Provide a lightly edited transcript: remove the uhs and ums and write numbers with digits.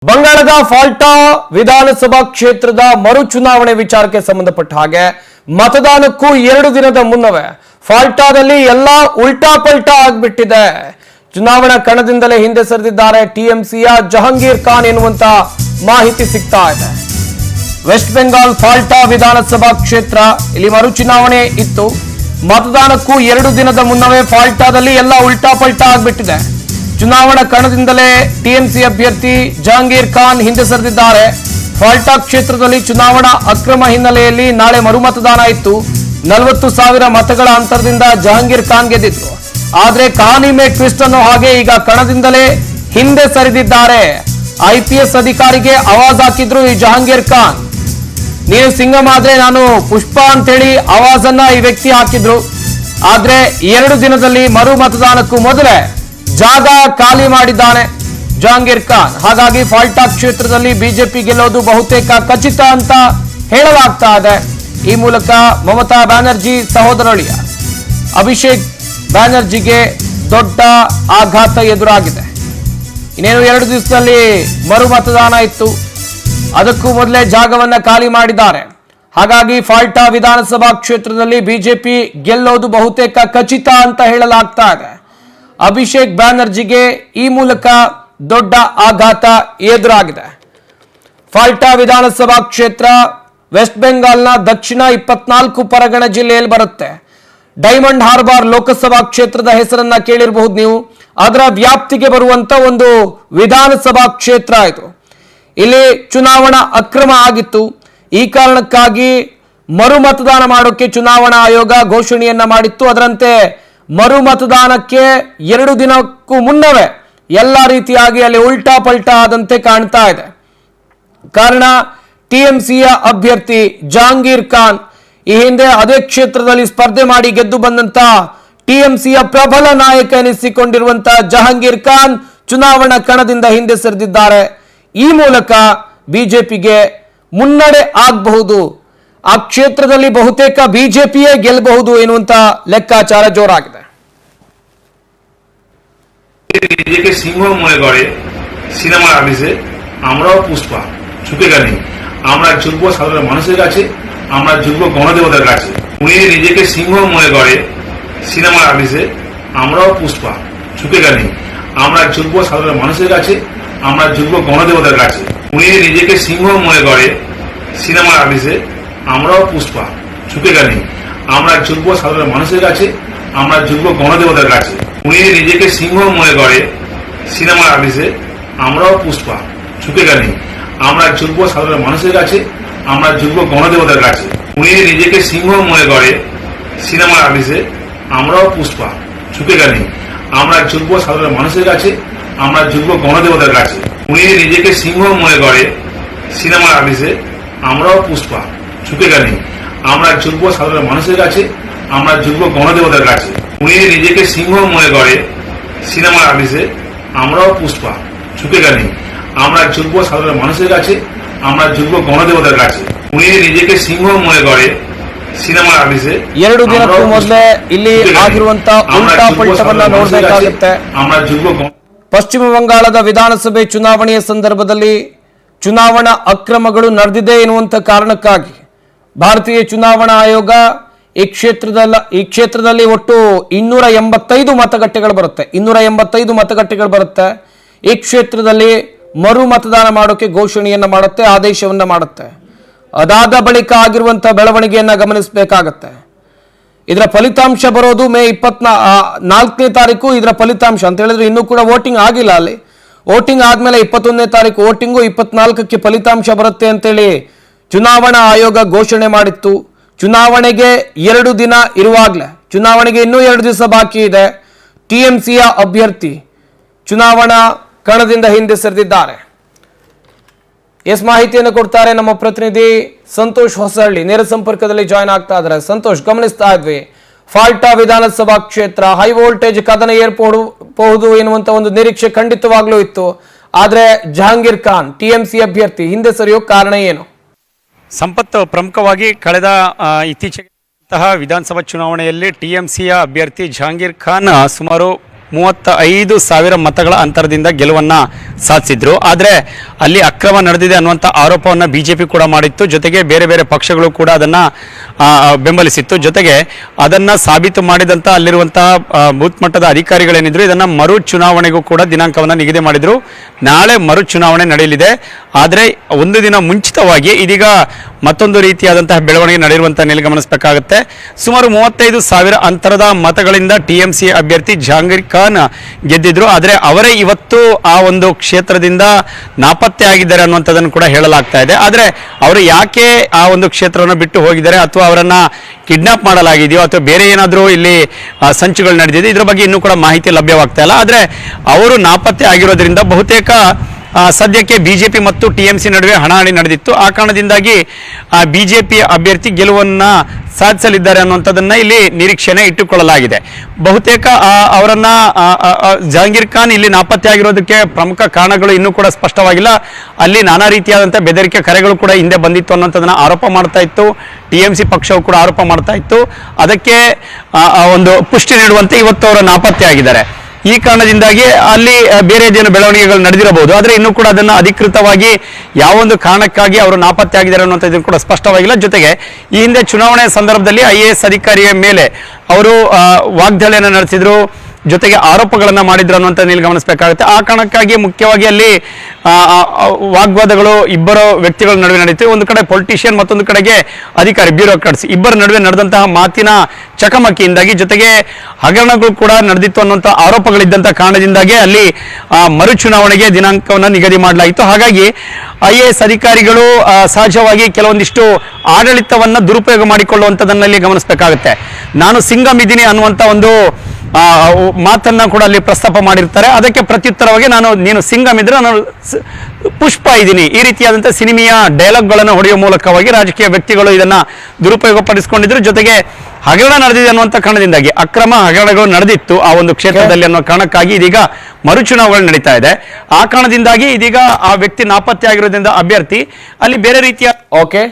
ಬಂಗಾಳದ ಫಾಲ್ಟಾ ವಿಧಾನಸಭಾ ಕ್ಷೇತ್ರದ ಮರು ಚುನಾವಣೆ ವಿಚಾರಕ್ಕೆ ಸಂಬಂಧಪಟ್ಟ ಹಾಗೆ ಮತದಾನಕ್ಕೂ 2 ದಿನದ ಮುನ್ನವೇ ಫಾಲ್ಟಾದಲ್ಲಿ ಎಲ್ಲಾ ಉಲ್ಟಾ ಪಲ್ಟಾ ಆಗ್ಬಿಟ್ಟಿದೆ. ಚುನಾವಣಾ ಕಣದಿಂದಲೇ ಹಿಂದೆ ಸರಿದಿದ್ದಾರೆ ಟಿಎಂಸಿಯ ಜಹಾಂಗೀರ್ ಖಾನ್ ಎನ್ನುವಂತ ಮಾಹಿತಿ ಸಿಗ್ತಾ ಇದೆ. ವೆಸ್ಟ್ ಬೆಂಗಾಲ್ ಫಾಲ್ಟಾ ವಿಧಾನಸಭಾ ಕ್ಷೇತ್ರ ಇಲ್ಲಿ ಮರು ಚುನಾವಣೆ ಇತ್ತು. ಮತದಾನಕ್ಕೂ 2 ದಿನದ ಮುನ್ನವೇ ಫಾಲ್ಟಾದಲ್ಲಿ ಎಲ್ಲಾ ಉಲ್ಟಾ ಪಲ್ಟಾ ಆಗ್ಬಿಟ್ಟಿದೆ. ಚುನಾವಣಾ ಕಣದಿಂದಲೇ ಟಿಎಂಸಿ ಅಭ್ಯರ್ಥಿ ಜಹಾಂಗೀರ್ ಖಾನ್ ಹಿಂದೆ ಸರಿದಿದ್ದಾರೆ. ಫಾಲ್ಟಾ ಕ್ಷೇತ್ರದಲ್ಲಿ ಚುನಾವಣಾ ಅಕ್ರಮ ಹಿನ್ನೆಲೆಯಲ್ಲಿ ನಾಳೆ ಮರುಮತದಾನ ಇತ್ತು. 40,000 ಮತಗಳ ಅಂತರದಿಂದ ಜಹಾಂಗೀರ್ ಖಾನ್ ಗೆದ್ದಿದ್ರು. ಆದ್ರೆ ಕಹಾನಿ ಮೇ ಟ್ವಿಸ್ಟ್ ಅನ್ನೋ ಹಾಗೆ ಈಗ ಕಣದಿಂದಲೇ ಹಿಂದೆ ಸರಿದಿದ್ದಾರೆ. ಐಪಿಎಸ್ ಅಧಿಕಾರಿಗೆ ಆವಾಜ್ ಹಾಕಿದ್ರು ಈ ಜಹಾಂಗೀರ್ ಖಾನ್. ನೀವು ಸಿಂಗಮ್ ಆದ್ರೆ ನಾನು ಪುಷ್ಪ ಅಂತೇಳಿ ಆವಾಜನ್ನ ಈ ವ್ಯಕ್ತಿ ಹಾಕಿದ್ರು. ಆದ್ರೆ 2 ದಿನದಲ್ಲಿ ಮರು ಮತದಾನಕ್ಕೂ ಮೊದಲೇ ಜಾಗ ಖಾಲಿ ಮಾಡಿದ್ದಾನೆ ಜಹಾಂಗೀರ್ ಖಾನ್. ಹಾಗಾಗಿ ಫಾಲ್ಟಾ ಕ್ಷೇತ್ರದಲ್ಲಿ ಬಿಜೆಪಿ ಗೆಲ್ಲೋದು ಬಹುತೇಕ ಖಚಿತ ಅಂತ ಹೇಳಲಾಗ್ತಾ ಇದೆ. ಈ ಮೂಲಕ ಮಮತಾ ಬ್ಯಾನರ್ಜಿ ಸಹೋದರಳಿಯ ಅಭಿಷೇಕ್ ಬ್ಯಾನರ್ಜಿಗೆ ದೊಡ್ಡ ಆಘಾತ ಎದುರಾಗಿದೆ. ಇನ್ನೇನು 2 ದಿವಸದಲ್ಲಿ ಮರು ಮತದಾನ ಇತ್ತು, ಅದಕ್ಕೂ ಮೊದಲೇ ಜಾಗವನ್ನ ಖಾಲಿ ಮಾಡಿದ್ದಾರೆ. ಹಾಗಾಗಿ ಫಾಲ್ಟಾ ವಿಧಾನಸಭಾ ಕ್ಷೇತ್ರದಲ್ಲಿ ಬಿಜೆಪಿ ಗೆಲ್ಲೋದು ಬಹುತೇಕ ಖಚಿತ ಅಂತ ಹೇಳಲಾಗ್ತಾ ಇದೆ. ಅಭಿಷೇಕ್ ಬ್ಯಾನರ್ಜಿಗೆ ಈ ಮೂಲಕ ದೊಡ್ಡ ಆಘಾತ ಎದುರಾಗಿದೆ. ಫಾಲ್ಟಾ ವಿಧಾನಸಭಾ ಕ್ಷೇತ್ರ ವೆಸ್ಟ್ ಬೆಂಗಾಲ್ನ ದಕ್ಷಿಣ 24 ಪರಗಣ ಜಿಲ್ಲೆಯಲ್ಲಿ ಬರುತ್ತೆ. ಡೈಮಂಡ್ ಹಾರ್ಬರ್ ಲೋಕಸಭಾ ಕ್ಷೇತ್ರದ ಹೆಸರನ್ನ ಕೇಳಿರಬಹುದು ನೀವು. ಅದರ ವ್ಯಾಪ್ತಿಗೆ ಬರುವಂತ ಒಂದು ವಿಧಾನಸಭಾ ಕ್ಷೇತ್ರ ಇದು. ಇಲ್ಲಿ ಚುನಾವಣಾ ಅಕ್ರಮ ಆಗಿತ್ತು. ಈ ಕಾರಣಕ್ಕಾಗಿ ಮರು ಮತದಾನ ಮಾಡೋಕೆ ಚುನಾವಣಾ ಆಯೋಗ ಘೋಷಣೆಯನ್ನ ಮಾಡಿತ್ತು. ಅದರಂತೆ ಮರು ಮತದಾನಕ್ಕೆ 2 ದಿನಕ್ಕೂ ಮುನ್ನವೇ ಎಲ್ಲ ರೀತಿಯಾಗಿ ಅಲ್ಲಿ ಉಲ್ಟಾ ಪಲ್ಟಾ ಆದಂತೆ ಕಾಣ್ತಾ ಇದೆ. ಕಾರಣ ಟಿಎಂಸಿಯ ಅಭ್ಯರ್ಥಿ ಜಹಾಂಗೀರ್ ಖಾನ್ ಈ ಹಿಂದೆ ಅದೇ ಕ್ಷೇತ್ರದಲ್ಲಿ ಸ್ಪರ್ಧೆ ಮಾಡಿ ಗೆದ್ದು ಬಂದಂತ ಟಿಎಂಸಿಯ ಪ್ರಬಲ ನಾಯಕ ಎನಿಸಿಕೊಂಡಿರುವಂತ ಜಹಾಂಗೀರ್ ಖಾನ್ ಚುನಾವಣಾ ಕಣದಿಂದ ಹಿಂದೆ ಸರಿದಿದ್ದಾರೆ. ಈ ಮೂಲಕ ಬಿಜೆಪಿಗೆ ಮುನ್ನಡೆ ಆಗಬಹುದು. ಆ ಕ್ಷೇತ್ರದಲ್ಲಿ ಬಹುತೇಕ ಬಿಜೆಪಿಯೇ ಗೆಲ್ಲಬಹುದು ಎನ್ನುವಂತ ಲೆಕ್ಕಾಚಾರ ಜೋರಾಗಿದೆ. নিজেকে সিংহ মনে করে সিনেমার আবিষে আমরাও পুষ্পা ঝুঁকে নেই। আমরা ঝুঁকবো সাধারণ মানুষের কাছে, আমরা ঝুঁকবো গণদেবতার কাছে। উনি নিজেকে সিংহ মনে করে সিনেমার আবিষে আমরাও পুষ্পা ঝুঁকে নেই। আমরা ঝুঁকবো সাধারণ মানুষের কাছে, আমরা ঝুঁকবো গণদেবতার কাছে। উনি নিজেকে সিংহ মনে করে সিনেমার আবিষে আমরাও পুষ্পা ঝুঁকে নেই। আমরা ঝুঁকবো সাধারণ মানুষের কাছে, আমরা ঝুঁকবো গণদেবতার কাছে। উনি নিজেকে সিংহ মনে করে সিনেমার আবিষে আমরাও পুষ্পা ঝুঁকে নেই। আমরা ঝুঁকবো সাধারণ মানুষের কাছে, আমরা ঝুঁকবো গণদেবতার কাছে। উনি নিজেকে সিংহ মনে করে সিনেমার আবিষে আমরাও পুষ্পা ঝুঁকে নেই। আমরা ঝুঁকবো সাধারণ মানুষের কাছে, আমরা ঝুঁকবো গণদেবতার কাছে। উনি নিজেকে সিংহ মনে করে সিনেমার আবিষে আমরাও পুষ্পা ঝুঁকে নেই। আমরা ঝুঁকবো সাধারণ মানুষের কাছে, আমরা ঝুঁকবো গণদেবতার কাছে। উনি নিজেকে সিংহ মনে করে সিনেমার আবিষে আমরাও পুষ্পা ঝুঁকে নেই। আমরা ঝুঁকবো সাধারণ মানুষের কাছে, আমরা ঝুঁকবো গণদেবতার কাছে। উনি নিজেকে সিংহ মনে করে ಸಿನಿಮಾ ಆಫೀಸೆ 2 ದಿನಕ್ಕೂ ಮೊದಲೇ ಇಲ್ಲಿ ಆಗಿರುವಂತ ಉಲ್ಟಾ ಪಲ್ಟವನ್ನ ನೋಡಬೇಕಾಗುತ್ತೆ. ಪಶ್ಚಿಮ ಬಂಗಾಳದ ವಿಧಾನಸಭೆ ಚುನಾವಣೆಯ ಸಂದರ್ಭದಲ್ಲಿ ಚುನಾವಣಾ ಅಕ್ರಮಗಳು ನಡೆದಿದೆ ಎನ್ನುವಂತ ಕಾರಣಕ್ಕಾಗಿ ಭಾರತೀಯ ಚುನಾವಣಾ ಆಯೋಗ ಈ ಕ್ಷೇತ್ರದಲ್ಲಿ ಒಟ್ಟು 285 ಮತಗಟ್ಟೆಗಳು ಬರುತ್ತೆ. 285 ಮತಗಟ್ಟೆಗಳು ಬರುತ್ತೆ. ಈ ಕ್ಷೇತ್ರದಲ್ಲಿ ಮರು ಮತದಾನ ಮಾಡೋಕೆ ಘೋಷಣೆಯನ್ನ ಮಾಡುತ್ತೆ, ಆದೇಶವನ್ನ ಮಾಡುತ್ತೆ. ಅದಾದ ಬಳಿಕ ಆಗಿರುವಂತಹ ಬೆಳವಣಿಗೆಯನ್ನ ಗಮನಿಸಬೇಕಾಗತ್ತೆ. ಇದರ ಫಲಿತಾಂಶ ಬರೋದು ಮೇ 24ನೇ ತಾರೀಕು. ಇದರ ಫಲಿತಾಂಶ ಅಂತ ಹೇಳಿದ್ರೆ ಇನ್ನೂ ಕೂಡ ವೋಟಿಂಗ್ ಆಗಿಲ್ಲ. ಅಲ್ಲಿ ವೋಟಿಂಗ್ ಆದ್ಮೇಲೆ 21ನೇ ತಾರೀಕು ವೋಟಿಂಗು, 24ಕ್ಕೆ ಫಲಿತಾಂಶ ಬರುತ್ತೆ ಅಂತೇಳಿ ಚುನಾವಣಾ ಆಯೋಗ ಘೋಷಣೆ ಮಾಡಿತ್ತು. ಚುನಾವಣೆಗೆ 2 ದಿನ ಇರುವಾಗಲೇ, ಚುನಾವಣೆಗೆ ಇನ್ನೂ 2 ದಿವಸ ಬಾಕಿ ಇದೆ. ಟಿಎಂಸಿಯ ಅಭ್ಯರ್ಥಿ ಚುನಾವಣಾ ಕಣದಿಂದ ಹಿಂದೆ ಸರಿದಿದ್ದಾರೆ. ಎಸ್ ಮಾಹಿತಿಯನ್ನು ಕೊಡ್ತಾರೆ ನಮ್ಮ ಪ್ರತಿನಿಧಿ ಸಂತೋಷ್ ಹೊಸಹಳ್ಳಿ, ನೇರ ಸಂಪರ್ಕದಲ್ಲಿ ಜಾಯ್ನ್ ಆಗ್ತಾ ಇದ್ದಾರೆ. ಸಂತೋಷ್, ಗಮನಿಸ್ತಾ ಇದ್ವಿ ಫಾಲ್ಟಾ ವಿಧಾನಸಭಾ ಕ್ಷೇತ್ರ ಹೈ ವೋಲ್ಟೇಜ್ ಕದನ ಏರ್ಪಡಬಹುದು ಎನ್ನುವಂತ ಒಂದು ನಿರೀಕ್ಷೆ ಖಂಡಿತವಾಗ್ಲೂ ಇತ್ತು. ಆದ್ರೆ ಜಹಾಂಗೀರ್ ಖಾನ್ ಟಿಎಂಸಿ ಅಭ್ಯರ್ಥಿ ಹಿಂದೆ ಸರಿಯೋ ಕಾರಣ ಏನು? ಸಂಪತ್, ಪ್ರಮುಖವಾಗಿ ಕಳೆದ ಇತ್ತೀಚೆಗೆ ವಿಧಾನಸಭಾ ಚುನಾವಣೆಯಲ್ಲಿ ಟಿಎಂಸಿಯ ಅಭ್ಯರ್ಥಿ ಜಹಾಂಗೀರ್ ಖಾನ್ ಸುಮಾರು 35,000 ಮತಗಳ ಅಂತರದಿಂದ ಗೆಲುವನ್ನ ಸಾಧಿಸಿದ್ರು. ಆದರೆ ಅಲ್ಲಿ ಅಕ್ರಮ ನಡೆದಿದೆ ಅನ್ನುವಂಥ ಆರೋಪವನ್ನು ಬಿಜೆಪಿ ಕೂಡ ಮಾಡಿತ್ತು. ಜೊತೆಗೆ ಬೇರೆ ಬೇರೆ ಪಕ್ಷಗಳು ಕೂಡ ಅದನ್ನ ಬೆಂಬಲಿಸಿತ್ತು. ಜೊತೆಗೆ ಅದನ್ನ ಸಾಬೀತು ಮಾಡಿದಂತ ಅಲ್ಲಿರುವಂತಹ ಬೂತ್ ಮಟ್ಟದ ಅಧಿಕಾರಿಗಳೇನಿದ್ರು ಇದನ್ನ ಮರು ಚುನಾವಣೆಗೂ ಕೂಡ ದಿನಾಂಕವನ್ನು ನಿಗದಿ ಮಾಡಿದ್ರು. ನಾಳೆ ಮರು ಚುನಾವಣೆ ನಡೆಯಲಿದೆ. ಆದರೆ ಒಂದು ದಿನ ಮುಂಚಿತವಾಗಿ ಇದೀಗ ಮತ್ತೊಂದು ರೀತಿಯಾದಂತಹ ಬೆಳವಣಿಗೆ ನಡೆಯುವಂತಹ ಗಮನಿಸಬೇಕಾಗುತ್ತೆ. ಸುಮಾರು 35,000 ಅಂತರದ ಮತಗಳಿಂದ ಟಿಎಂಸಿ ಅಭ್ಯರ್ಥಿ ಜಹಾಂಗೀರ್ ಖಾನ್ ಗೆದ್ದಿದ್ರು. ಆದರೆ ಅವರೇ ಇವತ್ತು ಆ ಒಂದು ಕ್ಷೇತ್ರದಿಂದ ನಾಪತ್ತೆ ಆಗಿದ್ದಾರೆ ಅನ್ನುವಂಥದ್ದನ್ನು ಕೂಡ ಹೇಳಲಾಗ್ತಾ ಇದೆ. ಆದರೆ ಅವರು ಯಾಕೆ ಆ ಒಂದು ಕ್ಷೇತ್ರವನ್ನು ಬಿಟ್ಟು ಹೋಗಿದ್ದಾರೆ ಅಥವಾ ಅವರನ್ನ ಕಿಡ್ನಾಪ್ ಮಾಡಲಾಗಿದೆಯೋ ಅಥವಾ ಬೇರೆ ಏನಾದರೂ ಇಲ್ಲಿ ಸಂಚುಗಳು ನಡೆದಿದೆ ಇದರ ಬಗ್ಗೆ ಇನ್ನೂ ಕೂಡ ಮಾಹಿತಿ ಲಭ್ಯವಾಗ್ತಾ ಇಲ್ಲ. ಆದರೆ ಅವರು ನಾಪತ್ತೆ ಆಗಿರೋದ್ರಿಂದ ಬಹುತೇಕ ಸದ್ಯಕ್ಕೆ ಬಿಜೆಪಿ ಮತ್ತು ಟಿಎಂಸಿ ನಡುವೆ ಹಣಾಹಣಿ ನಡೆದಿತ್ತು. ಆ ಕಾರಣದಿಂದಾಗಿ ಬಿಜೆಪಿ ಅಭ್ಯರ್ಥಿ ಗೆಲುವನ್ನು ಸಾಧಿಸಲಿದ್ದಾರೆ ಅನ್ನುವಂಥದ್ದನ್ನ ಇಲ್ಲಿ ನಿರೀಕ್ಷೆನೆ ಇಟ್ಟುಕೊಳ್ಳಲಾಗಿದೆ. ಬಹುತೇಕ ಅವರನ್ನ ಜಹಾಂಗೀರ್ ಖಾನ್ ಇಲ್ಲಿ ನಾಪತ್ತೆ ಆಗಿರೋದಕ್ಕೆ ಪ್ರಮುಖ ಕಾರಣಗಳು ಇನ್ನೂ ಕೂಡ ಸ್ಪಷ್ಟವಾಗಿಲ್ಲ. ಅಲ್ಲಿ ನಾನಾ ರೀತಿಯಾದಂತಹ ಬೆದರಿಕೆ ಕರೆಗಳು ಕೂಡ ಹಿಂದೆ ಬಂದಿತ್ತು ಅನ್ನೋಂಥದ್ದನ್ನ ಆರೋಪ ಮಾಡ್ತಾ ಇತ್ತು. ಟಿಎಂಸಿ ಪಕ್ಷವು ಕೂಡ ಆರೋಪ ಮಾಡ್ತಾ ಇತ್ತು. ಅದಕ್ಕೆ ಒಂದು ಪುಷ್ಟಿ ನೀಡುವಂತೆ ಇವತ್ತು ಅವರು ನಾಪತ್ತೆ ಆಗಿದ್ದಾರೆ. ಈ ಕಾರಣದಿಂದಾಗಿ ಅಲ್ಲಿ ಬೇರೆ ಏನೇನು ಬೆಳವಣಿಗೆಗಳು ನಡೆದಿರಬಹುದು. ಆದರೆ ಇನ್ನೂ ಕೂಡ ಅದನ್ನು ಅಧಿಕೃತವಾಗಿ ಯಾವೊಂದು ಕಾರಣಕ್ಕಾಗಿ ಅವರು ನಾಪತ್ತೆ ಆಗಿದ್ದಾರೆ ಅನ್ನುವಂಥದ್ದು ಕೂಡ ಸ್ಪಷ್ಟವಾಗಿಲ್ಲ. ಜೊತೆಗೆ ಈ ಹಿಂದೆ ಚುನಾವಣೆ ಸಂದರ್ಭದಲ್ಲಿ IAS ಅಧಿಕಾರಿಯ ಮೇಲೆ ಅವರು ವಾಗ್ದಾಳಿಯನ್ನು ನಡೆಸಿದ್ರು, ಜೊತೆಗೆ ಆರೋಪಗಳನ್ನು ಮಾಡಿದ್ರು ಅನ್ನುವಂಥದ್ದು ಇಲ್ಲಿ ಗಮನಿಸಬೇಕಾಗುತ್ತೆ. ಆ ಕಾರಣಕ್ಕಾಗಿ ಮುಖ್ಯವಾಗಿ ಅಲ್ಲಿ ವಾಗ್ವಾದಗಳು ಇಬ್ಬರು ವ್ಯಕ್ತಿಗಳ ನಡುವೆ ನಡೀತು. ಒಂದು ಕಡೆ ಪೊಲಿಟಿಷಿಯನ್, ಮತ್ತೊಂದು ಕಡೆಗೆ ಅಧಿಕಾರಿ ಬ್ಯೂರೋಕ್ರಾಟ್ಸ್ ಇಬ್ಬರ ನಡುವೆ ನಡೆದಂತಹ ಮಾತಿನ ಚಕಮಕಿಯಿಂದಾಗಿ ಜೊತೆಗೆ ಹಗರಣಗಳು ಕೂಡ ನಡೆದಿತ್ತು ಅನ್ನುವಂಥ ಆರೋಪಗಳಿದ್ದಂಥ ಕಾರಣದಿಂದಾಗಿ ಅಲ್ಲಿ ಮರು ಚುನಾವಣೆಗೆ ದಿನಾಂಕವನ್ನು ನಿಗದಿ ಮಾಡಲಾಯಿತು. ಹಾಗಾಗಿ IAS ಅಧಿಕಾರಿಗಳು ಸಹಜವಾಗಿ ಕೆಲವೊಂದಿಷ್ಟು ಆಡಳಿತವನ್ನ ದುರುಪಯೋಗ ಮಾಡಿಕೊಳ್ಳುವಂಥದ್ದನ್ನಲ್ಲಿ ಗಮನಿಸಬೇಕಾಗುತ್ತೆ. ನಾನು ಸಿಂಗಂ ಇದ್ದೀನಿ ಅನ್ನುವಂಥ ಒಂದು ಮಾತನ್ನ ಕೂಡ ಅಲ್ಲಿ ಪ್ರಸ್ತಾಪ ಮಾಡಿರ್ತಾರೆ. ಅದಕ್ಕೆ ಪ್ರತ್ಯುತ್ತರವಾಗಿ ನೀನು ಸಿಂಗಂ ಇದ್ರೆ ನಾನು ಪುಷ್ಪ ಇದ್ದೀನಿ, ಈ ರೀತಿಯಾದಂತಹ ಸಿನಿಮೆಯ ಡೈಲಾಗ್ಗಳನ್ನು ಹೊಡೆಯುವ ಮೂಲಕವಾಗಿ ರಾಜಕೀಯ ವ್ಯಕ್ತಿಗಳು ಇದನ್ನ ದುರುಪಯೋಗ ಪಡಿಸಿಕೊಂಡಿದ್ರು. ಜೊತೆಗೆ ಹಗರಣ ನಡೆದಿದೆ ಅನ್ನುವಂಥ ಕಾರಣದಿಂದಾಗಿ ಅಕ್ರಮ ಹಗರಣಗಳು ನಡೆದಿತ್ತು ಆ ಒಂದು ಕ್ಷೇತ್ರದಲ್ಲಿ ಅನ್ನೋ ಕಾರಣಕ್ಕಾಗಿ ಇದೀಗ ಮರುಚುನಾವಣೆ ನಡೀತಾ ಇದೆ. ಆ ಕಾರಣದಿಂದಾಗಿ ಇದೀಗ ಆ ವ್ಯಕ್ತಿ ನಾಪತ್ತೆ ಆಗಿರೋದ್ರಿಂದ ಅಭ್ಯರ್ಥಿ ಅಲ್ಲಿ ಬೇರೆ ರೀತಿಯ ಓಕೆ